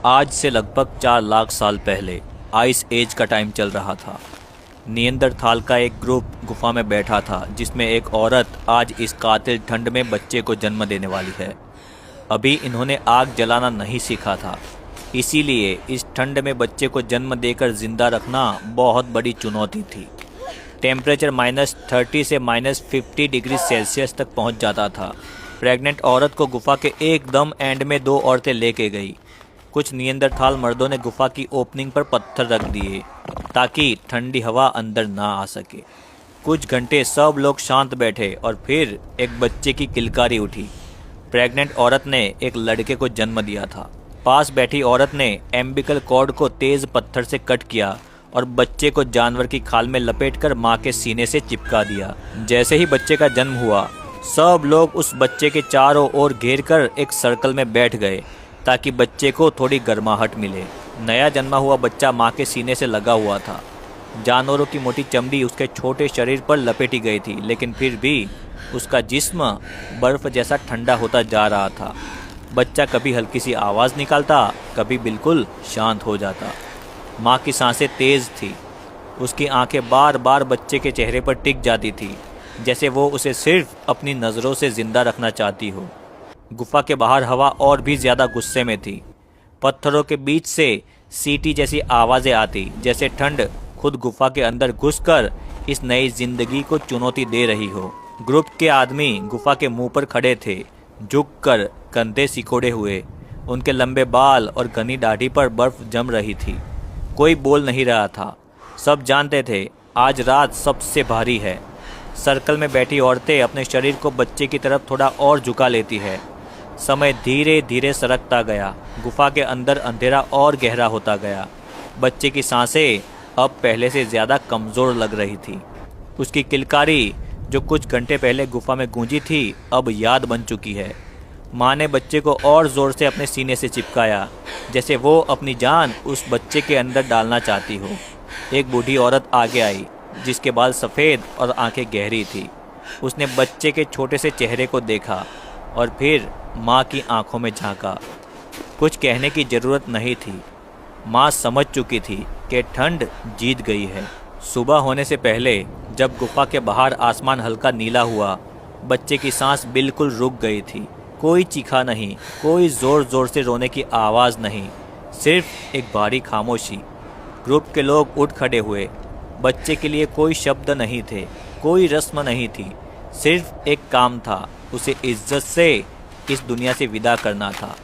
आज से लगभग 4 लाख साल पहले आइस एज का टाइम चल रहा था। नियंदरथाल का एक ग्रुप गुफा में बैठा था, जिसमें एक औरत आज इस कातिल ठंड में बच्चे को जन्म देने वाली है। अभी इन्होंने आग जलाना नहीं सीखा था, इसीलिए इस ठंड में बच्चे को जन्म देकर जिंदा रखना बहुत बड़ी चुनौती थी। टेम्परेचर -30 से -50 डिग्री सेल्सियस तक पहुंच जाता था। प्रेग्नेंट औरत को गुफा के एकदम एंड में 2 औरतें लेके गई। कुछ नियंदरथाल मर्दों ने गुफा की ओपनिंग पर पत्थर रख दिए ताकि ठंडी हवा अंदर ना आ सके। कुछ घंटे सब लोग शांत बैठे और फिर एक बच्चे की किलकारी उठी। प्रेग्नेंट औरत ने एक लड़के को जन्म दिया था। पास बैठी औरत ने एम्बिकल कॉर्ड को तेज पत्थर से कट किया और बच्चे को जानवर की खाल में लपेटकर मां के सीने से चिपका दिया। जैसे ही बच्चे का जन्म हुआ, सब लोग उस बच्चे के चारों ओर घेर कर एक सर्कल में बैठ गए ताकि बच्चे को थोड़ी गर्माहट मिले। नया जन्मा हुआ बच्चा मां के सीने से लगा हुआ था। जानवरों की मोटी चमड़ी उसके छोटे शरीर पर लपेटी गई थी, लेकिन फिर भी उसका जिस्म बर्फ जैसा ठंडा होता जा रहा था। बच्चा कभी हल्की सी आवाज़ निकालता, कभी बिल्कुल शांत हो जाता। माँ की सांसें तेज़ थी। उसकी आंखें बार बार बच्चे के चेहरे पर टिक जाती थी, जैसे वो उसे सिर्फ अपनी नज़रों से ज़िंदा रखना चाहती हो। गुफा के बाहर हवा और भी ज़्यादा गुस्से में थी। पत्थरों के बीच से सीटी जैसी आवाज़ें आती, जैसे ठंड खुद गुफा के अंदर घुसकर इस नई जिंदगी को चुनौती दे रही हो। ग्रुप के आदमी गुफा के मुंह पर खड़े थे, झुककर कंधे सिकोड़े हुए। उनके लंबे बाल और घनी दाढ़ी पर बर्फ जम रही थी। कोई बोल नहीं रहा था। सब जानते थे आज रात सबसे भारी है। सर्कल में बैठी औरतें अपने शरीर को बच्चे की तरफ थोड़ा और झुका लेती है। समय धीरे धीरे सरकता गया। गुफा के अंदर अंधेरा और गहरा होता गया। बच्चे की सांसें अब पहले से ज़्यादा कमज़ोर लग रही थी। उसकी किलकारी जो कुछ घंटे पहले गुफा में गूंजी थी, अब याद बन चुकी है। माँ ने बच्चे को और ज़ोर से अपने सीने से चिपकाया, जैसे वो अपनी जान उस बच्चे के अंदर डालना चाहती हो। एक बूढ़ी औरत आगे आई, जिसके बाल सफ़ेद और आंखें गहरी थी। उसने बच्चे के छोटे से चेहरे को देखा और फिर माँ की आंखों में झांका। कुछ कहने की ज़रूरत नहीं थी। माँ समझ चुकी थी कि ठंड जीत गई है। सुबह होने से पहले जब गुफा के बाहर आसमान हल्का नीला हुआ, बच्चे की सांस बिल्कुल रुक गई थी। कोई चीखा नहीं, कोई ज़ोर ज़ोर से रोने की आवाज़ नहीं, सिर्फ एक भारी खामोशी। ग्रुप के लोग उठ खड़े हुए। बच्चे के लिए कोई शब्द नहीं थे, कोई रस्म नहीं थी, सिर्फ एक काम था, उसे इज्जत से इस दुनिया से विदा करना था।